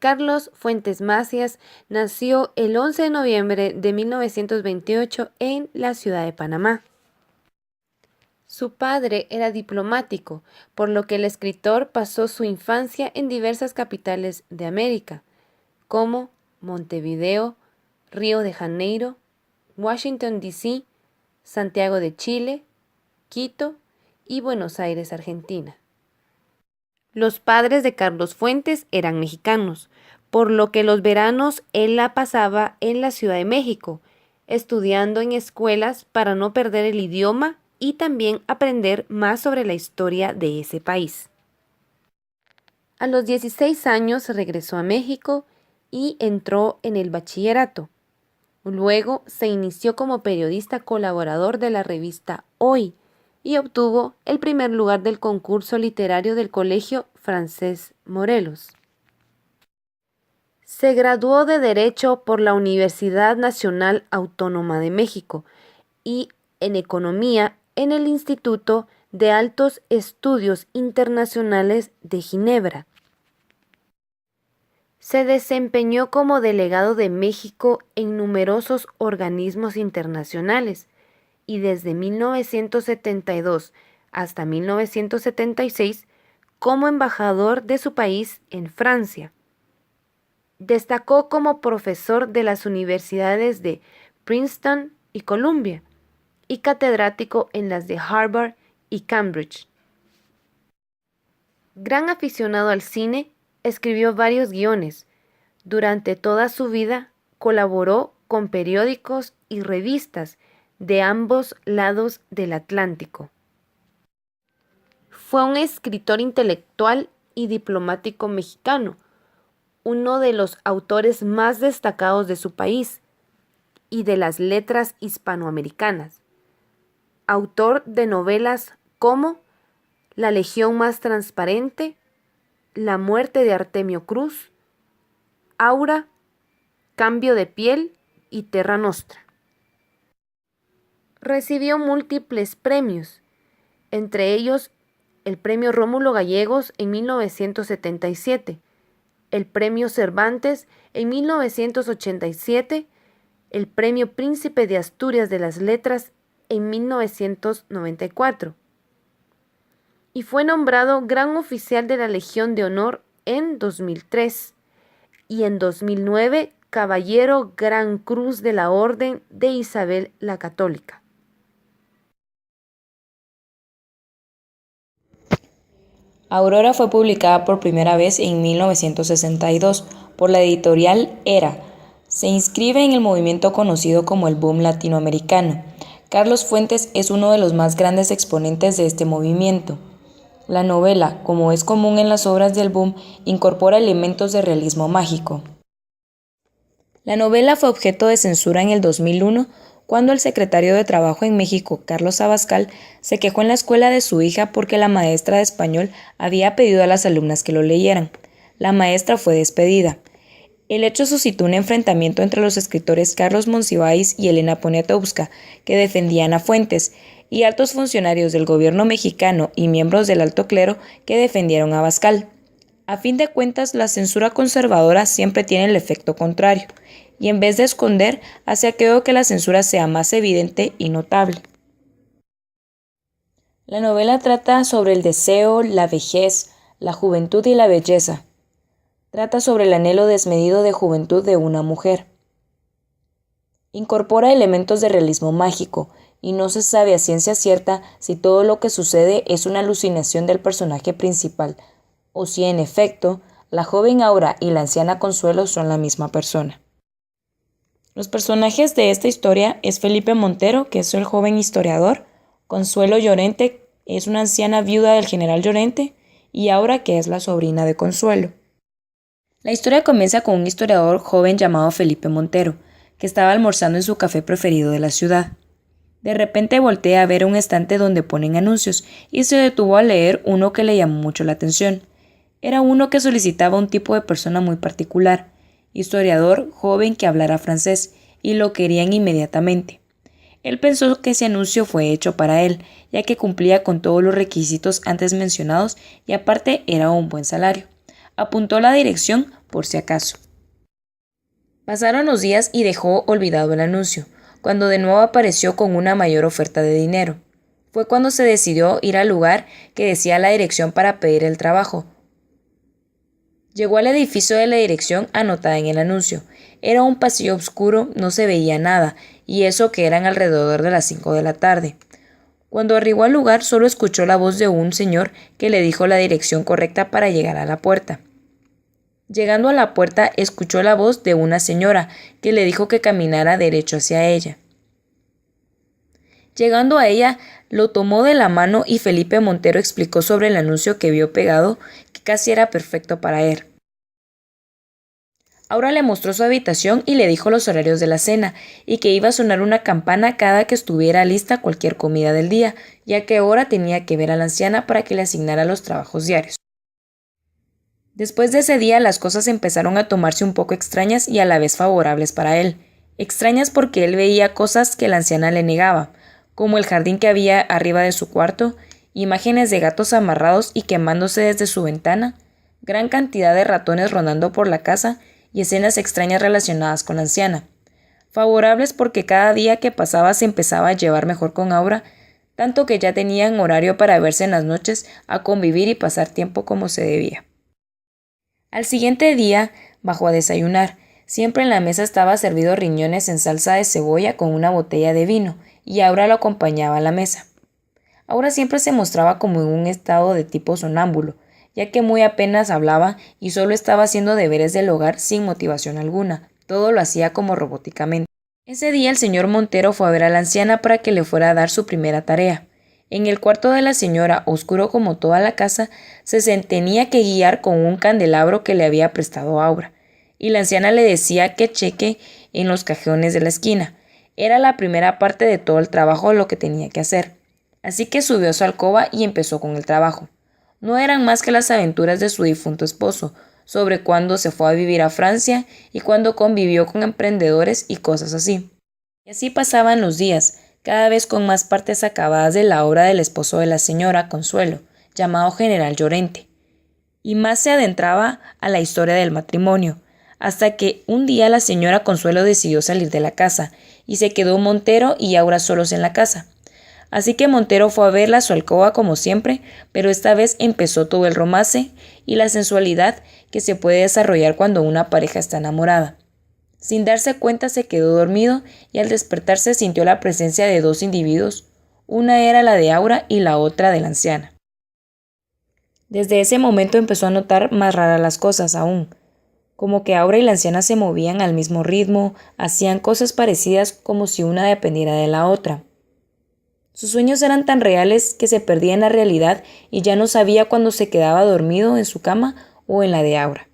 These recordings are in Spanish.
Carlos Fuentes Macias nació el 11 de noviembre de 1928 en la ciudad de Panamá. Su padre era diplomático, por lo que el escritor pasó su infancia en diversas capitales de América, como Montevideo, Río de Janeiro, Washington, D.C., Santiago de Chile, Quito y Buenos Aires, Argentina. Los padres de Carlos Fuentes eran mexicanos, por lo que los veranos él la pasaba en la Ciudad de México, estudiando en escuelas para no perder el idioma y también aprender más sobre la historia de ese país. A los 16 años regresó a México y entró en el bachillerato. Luego se inició como periodista colaborador de la revista Hoy y obtuvo el primer lugar del concurso literario del Colegio Francés Morelos. Se graduó de Derecho por la Universidad Nacional Autónoma de México y en Economía en el Instituto de Altos Estudios Internacionales de Ginebra. Se desempeñó como delegado de México en numerosos organismos internacionales y desde 1972 hasta 1976 como embajador de su país en Francia. Destacó como profesor de las universidades de Princeton y Columbia y catedrático en las de Harvard y Cambridge. Gran aficionado al cine, escribió varios guiones. Durante toda su vida colaboró con periódicos y revistas de ambos lados del Atlántico. Fue un escritor intelectual y diplomático mexicano, uno de los autores más destacados de su país y de las letras hispanoamericanas. Autor de novelas como La Legión más transparente, La muerte de Artemio Cruz, Aura, Cambio de piel y Terra Nostra. Recibió múltiples premios, entre ellos el Premio Rómulo Gallegos en 1977, el Premio Cervantes en 1987, el Premio Príncipe de Asturias de las Letras en 1994 y fue nombrado Gran Oficial de la Legión de Honor en 2003 y en 2009 Caballero Gran Cruz de la Orden de Isabel la Católica. Aurora fue publicada por primera vez en 1962 por la editorial Era. Se inscribe en el movimiento conocido como el boom latinoamericano. Carlos Fuentes es uno de los más grandes exponentes de este movimiento. La novela, como es común en las obras del boom, incorpora elementos de realismo mágico. La novela fue objeto de censura en el 2001, cuando el secretario de Trabajo en México, Carlos Abascal, se quejó en la escuela de su hija porque la maestra de español había pedido a las alumnas que lo leyeran. La maestra fue despedida. El hecho suscitó un enfrentamiento entre los escritores Carlos Monsiváis y Elena Poniatowska, que defendían a Fuentes, y altos funcionarios del gobierno mexicano y miembros del alto clero que defendieron a Abascal. A fin de cuentas, la censura conservadora siempre tiene el efecto contrario, y en vez de esconder, hace aquello que la censura sea más evidente y notable. La novela trata sobre el deseo, la vejez, la juventud y la belleza. Trata sobre el anhelo desmedido de juventud de una mujer. Incorpora elementos de realismo mágico, y no se sabe a ciencia cierta si todo lo que sucede es una alucinación del personaje principal, o si en efecto, la joven Aura y la anciana Consuelo son la misma persona. Los personajes de esta historia es Felipe Montero, que es el joven historiador, Consuelo Llorente es una anciana viuda del general Llorente, y Aura, que es la sobrina de Consuelo. La historia comienza con un historiador joven llamado Felipe Montero, que estaba almorzando en su café preferido de la ciudad. De repente voltea a ver un estante donde ponen anuncios y se detuvo a leer uno que le llamó mucho la atención. Era uno que solicitaba un tipo de persona muy particular, historiador joven que hablara francés, y lo querían inmediatamente. Él pensó que ese anuncio fue hecho para él, ya que cumplía con todos los requisitos antes mencionados y aparte era un buen salario. Apuntó la dirección por si acaso. Pasaron los días y dejó olvidado el anuncio, cuando de nuevo apareció con una mayor oferta de dinero. Fue cuando se decidió ir al lugar que decía la dirección para pedir el trabajo. Llegó al edificio de la dirección anotada en el anuncio. Era un pasillo oscuro, no se veía nada, y eso que eran alrededor de las 5 de la tarde. Cuando arribó al lugar, solo escuchó la voz de un señor que le dijo la dirección correcta para llegar a la puerta. Llegando a la puerta, escuchó la voz de una señora que le dijo que caminara derecho hacia ella. Llegando a ella, lo tomó de la mano y Felipe Montero explicó sobre el anuncio que vio pegado, que casi era perfecto para él. Aura le mostró su habitación y le dijo los horarios de la cena, y que iba a sonar una campana cada que estuviera lista cualquier comida del día, ya que ahora tenía que ver a la anciana para que le asignara los trabajos diarios. Después de ese día las cosas empezaron a tomarse un poco extrañas y a la vez favorables para él. Extrañas porque él veía cosas que la anciana le negaba, como el jardín que había arriba de su cuarto, imágenes de gatos amarrados y quemándose desde su ventana, gran cantidad de ratones rondando por la casa y escenas extrañas relacionadas con la anciana. Favorables porque cada día que pasaba se empezaba a llevar mejor con Aura, tanto que ya tenían horario para verse en las noches, a convivir y pasar tiempo como se debía. Al siguiente día bajó a desayunar. Siempre en la mesa estaba servido riñones en salsa de cebolla con una botella de vino, y Aura lo acompañaba a la mesa. Aura siempre se mostraba como en un estado de tipo sonámbulo, ya que muy apenas hablaba y solo estaba haciendo deberes del hogar sin motivación alguna. Todo lo hacía como robóticamente. Ese día el señor Montero fue a ver a la anciana para que le fuera a dar su primera tarea. En el cuarto de la señora, oscuro como toda la casa, tenía que guiar con un candelabro que le había prestado Aura, y la anciana le decía que cheque en los cajones de la esquina. Era la primera parte de todo el trabajo lo que tenía que hacer. Así que subió a su alcoba y empezó con el trabajo. No eran más que las aventuras de su difunto esposo, sobre cuándo se fue a vivir a Francia y cuándo convivió con emprendedores y cosas así. Y así pasaban los días, cada vez con más partes acabadas de la obra del esposo de la señora Consuelo, llamado General Llorente, y más se adentraba a la historia del matrimonio, hasta que un día la señora Consuelo decidió salir de la casa, y se quedó Montero y Aura solos en la casa. Así que Montero fue a verla a su alcoba como siempre, pero esta vez empezó todo el romance y la sensualidad que se puede desarrollar cuando una pareja está enamorada. Sin darse cuenta se quedó dormido y al despertarse sintió la presencia de dos individuos. Una era la de Aura y la otra de la anciana. Desde ese momento empezó a notar más raras las cosas aún, como que Aura y la anciana se movían al mismo ritmo, hacían cosas parecidas como si una dependiera de la otra. Sus sueños eran tan reales que se perdía en la realidad y ya no sabía cuándo se quedaba dormido en su cama o en la de Aura.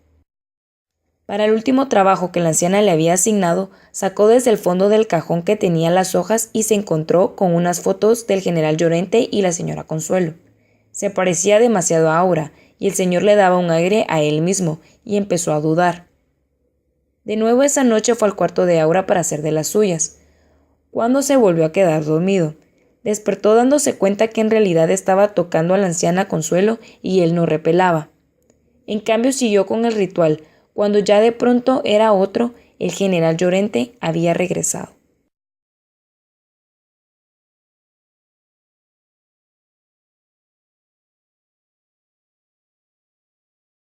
Para el último trabajo que la anciana le había asignado, sacó desde el fondo del cajón que tenía las hojas y se encontró con unas fotos del general Llorente y la señora Consuelo. Se parecía demasiado a Aura, y el señor le daba un aire a él mismo, y empezó a dudar. De nuevo esa noche fue al cuarto de Aura para hacer de las suyas, cuando se volvió a quedar dormido. Despertó dándose cuenta que en realidad estaba tocando a la anciana Consuelo y él no repelaba. En cambio siguió con el ritual. Cuando ya de pronto era otro, el general Llorente había regresado.